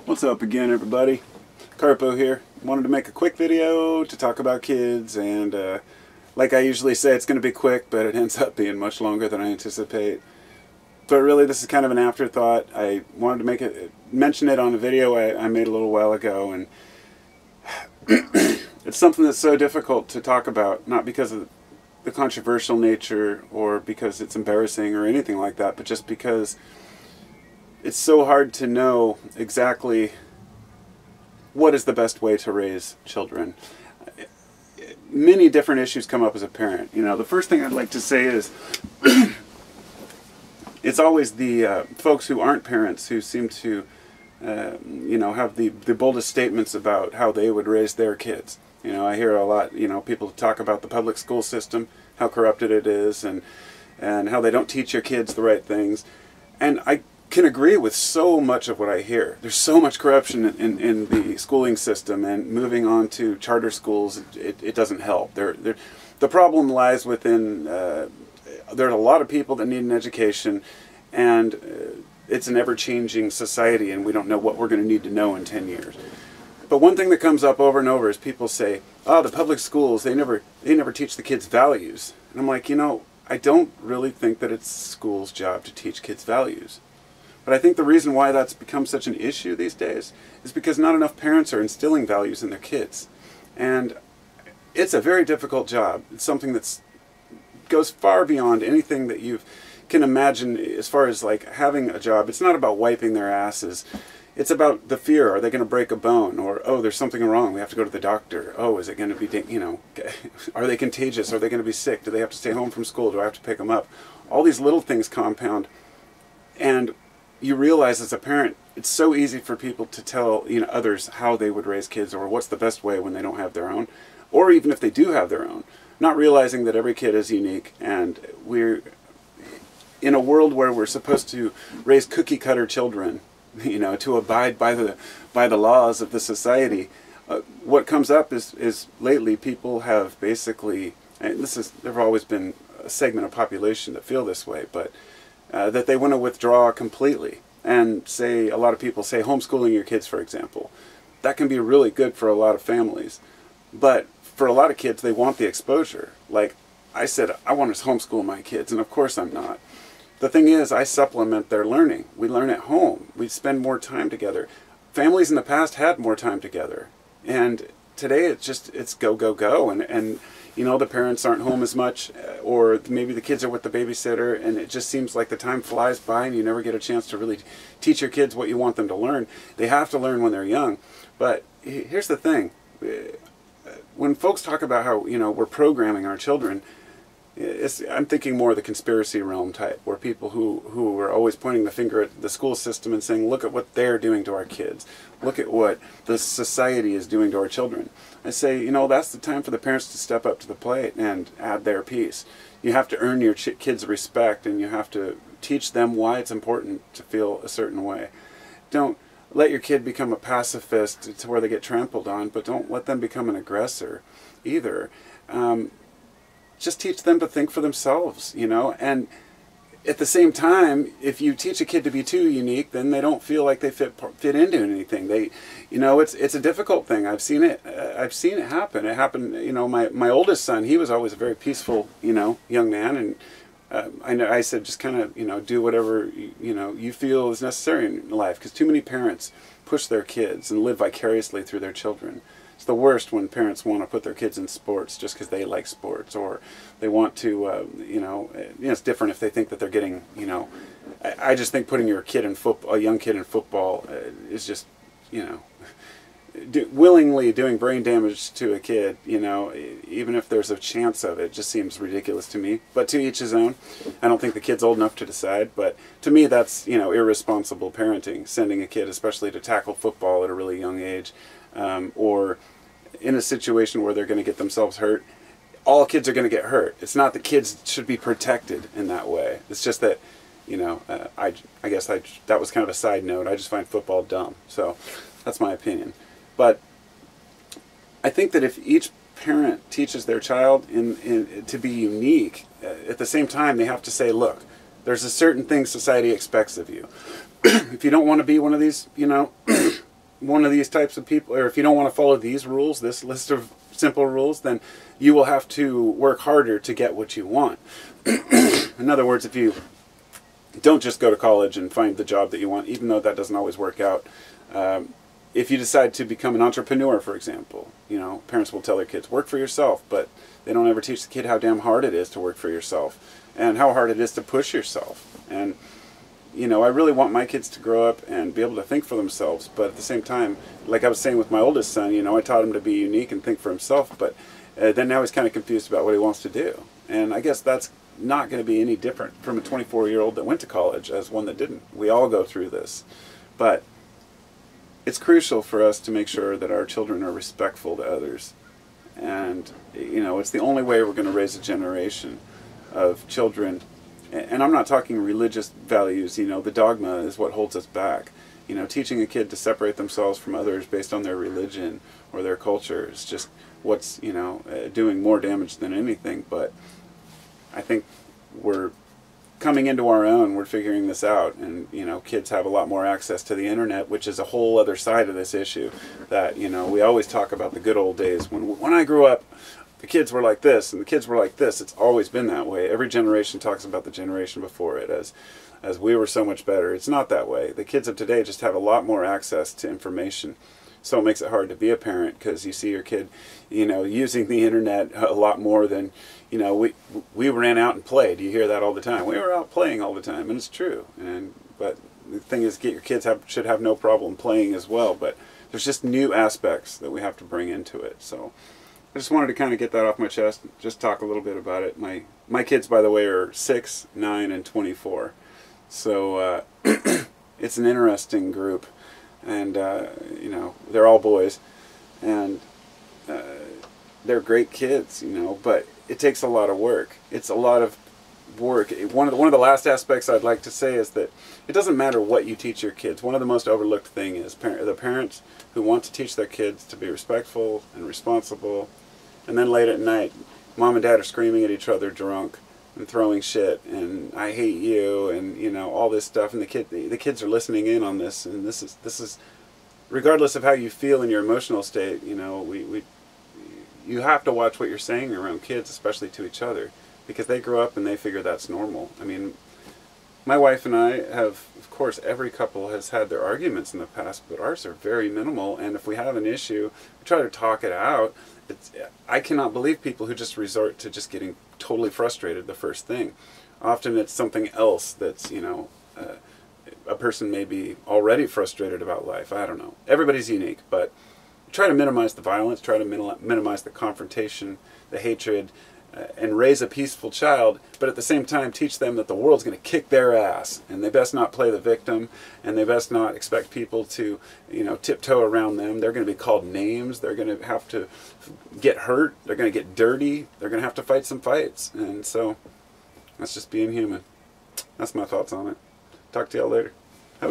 What's up again, everybody? Carpo here. Wanted to make a quick video to talk about kids, and like I usually say, it's going to be quick, but it ends up being much longer than I anticipate. But really, this is kind of an afterthought. I wanted to mention it on a video I made a little while ago, and it's something that's so difficult to talk about, not because of the controversial nature or because it's embarrassing or anything like that, but just because it's so hard to know exactly what is the best way to raise children. Many different issues come up as a parent. You know, the first thing I'd like to say is it's always the folks who aren't parents who seem to, you know, have the boldest statements about how they would raise their kids. You know, I hear a lot, you know, people talk about the public school system, how corrupted it is, and how they don't teach your kids the right things. And I can agree with so much of what I hear. There's so much corruption in the schooling system, and moving on to charter schools, it doesn't help. The problem lies within, there's a lot of people that need an education, and it's an ever-changing society, and we don't know what we're going to need to know in 10 years. But one thing that comes up over and over is people say, oh, the public schools, they never teach the kids values. And I'm like, you know, I don't really think that it's school's job to teach kids values. But I think the reason why that's become such an issue these days is because not enough parents are instilling values in their kids. And it's a very difficult job. It's something that goes far beyond anything that you can imagine as far as like having a job. It's not about wiping their asses. It's about the fear. Are they going to break a bone? Or, oh, there's something wrong. We have to go to the doctor. Oh, is it going to be, you know, are they contagious? Are they going to be sick? Do they have to stay home from school? Do I have to pick them up? All these little things compound. And you realize as a parent, it's so easy for people to tell, you know, others how they would raise kids or what's the best way when they don't have their own. Or even if they do have their own. Not realizing that every kid is unique, and we're in a world where we're supposed to raise cookie-cutter children, you know, to abide by the laws of the society. What comes up is lately people have basically, and there have always been a segment of population that feel this way, but that they want to withdraw completely. And say, a lot of people say homeschooling your kids, for example. That can be really good for a lot of families. But for a lot of kids, they want the exposure. Like I said, I want to homeschool my kids, and of course I'm not. The thing is, I supplement their learning. We learn at home. We spend more time together. Families in the past had more time together. And today it's go, go, go. And you know, the parents aren't home as much, or maybe the kids are with the babysitter, and it just seems like the time flies by and you never get a chance to really teach your kids what you want them to learn. They have to learn when they're young. But here's the thing. When folks talk about how, you know, we're programming our children, I'm thinking more of the conspiracy realm type, where people who are always pointing the finger at the school system and saying, look at what they're doing to our kids. Look at what the society is doing to our children. I say, you know, that's the time for the parents to step up to the plate and add their piece. You have to earn your kids' respect, and you have to teach them why it's important to feel a certain way. Don't let your kid become a pacifist to where they get trampled on, but don't let them become an aggressor either. Just teach them to think for themselves, you know, and at the same time, if you teach a kid to be too unique, then they don't feel like they fit into anything. You know, it's a difficult thing. I've seen it happen. It happened, you know, my oldest son, he was always a very peaceful, you know, young man, and I said, just kind of, you know, do whatever, you know, you feel is necessary in life, because too many parents push their kids and live vicariously through their children. It's the worst when parents want to put their kids in sports just because they like sports, or they want to, you know, it's different if they think that they're getting, you know, I just think putting your kid in a young kid in football is just, you know, willingly doing brain damage to a kid, you know, even if there's a chance of it, just seems ridiculous to me. But to each his own. I don't think the kid's old enough to decide, but to me that's, you know, irresponsible parenting, sending a kid especially to tackle football at a really young age, or in a situation where they're going to get themselves hurt. All kids are going to get hurt. It's not that kids should be protected in that way. It's just that, you know, I guess that was kind of a side note. I just find football dumb. So that's my opinion. But I think that if each parent teaches their child to be unique, at the same time they have to say, look, there's a certain thing society expects of you. If you don't want to be one of these, you know, one of these types of people, or if you don't want to follow these rules, this list of simple rules, then you will have to work harder to get what you want. In other words, if you don't just go to college and find the job that you want, even though that doesn't always work out. If you decide to become an entrepreneur, for example, you know, parents will tell their kids, work for yourself, but they don't ever teach the kid how damn hard it is to work for yourself and how hard it is to push yourself. And, you know, I really want my kids to grow up and be able to think for themselves, but at the same time, like I was saying with my oldest son, you know, I taught him to be unique and think for himself, but then now he's kind of confused about what he wants to do. And I guess that's not going to be any different from a 24-year-old that went to college as one that didn't. We all go through this. But it's crucial for us to make sure that our children are respectful to others. And, you know, it's the only way we're going to raise a generation of children. And I'm not talking religious values, you know, the dogma is what holds us back. You know, teaching a kid to separate themselves from others based on their religion or their culture is just what's, you know, doing more damage than anything. But I think we're coming into our own, we're figuring this out, and, you know, kids have a lot more access to the internet, which is a whole other side of this issue that, you know, we always talk about the good old days. When I grew up, the kids were like this, and the kids were like this. It's always been that way. Every generation talks about the generation before it as we were so much better. It's not that way. The kids of today just have a lot more access to information. So it makes it hard to be a parent because you see your kid, you know, using the internet a lot more than, you know, we ran out and played. You hear that all the time. We were out playing all the time, and it's true. But the thing is, your kids should have no problem playing as well. But there's just new aspects that we have to bring into it. So I just wanted to kind of get that off my chest, just talk a little bit about it. My kids, by the way, are 6, 9, and 24. So it's an interesting group. And, you know, they're all boys, and they're great kids, you know, but it takes a lot of work. It's a lot of work. One of the last aspects I'd like to say is that it doesn't matter what you teach your kids. One of the most overlooked thing is the parents who want to teach their kids to be respectful and responsible, and then late at night, mom and dad are screaming at each other drunk and throwing shit and I hate you and, you know, all this stuff, and the kids are listening in on this, and this is regardless of how you feel in your emotional state, you know, you have to watch what you're saying around kids, especially to each other, because they grow up and they figure that's normal. I mean, my wife and I have, of course, every couple has had their arguments in the past, but ours are very minimal, and if we have an issue, we try to talk it out. I cannot believe people who just resort to just getting totally frustrated the first thing. Often it's something else that's, you know, a person may be already frustrated about life. I don't know. Everybody's unique, but try to minimize the violence, try to minimize the confrontation, the hatred, and raise a peaceful child, but at the same time teach them that the world's going to kick their ass, and they best not play the victim, and they best not expect people to, you know, tiptoe around them. They're going to be called names. They're going to have to get hurt. They're going to get dirty. They're going to have to fight some fights. And so that's just being human. That's my thoughts on it. Talk to y'all later.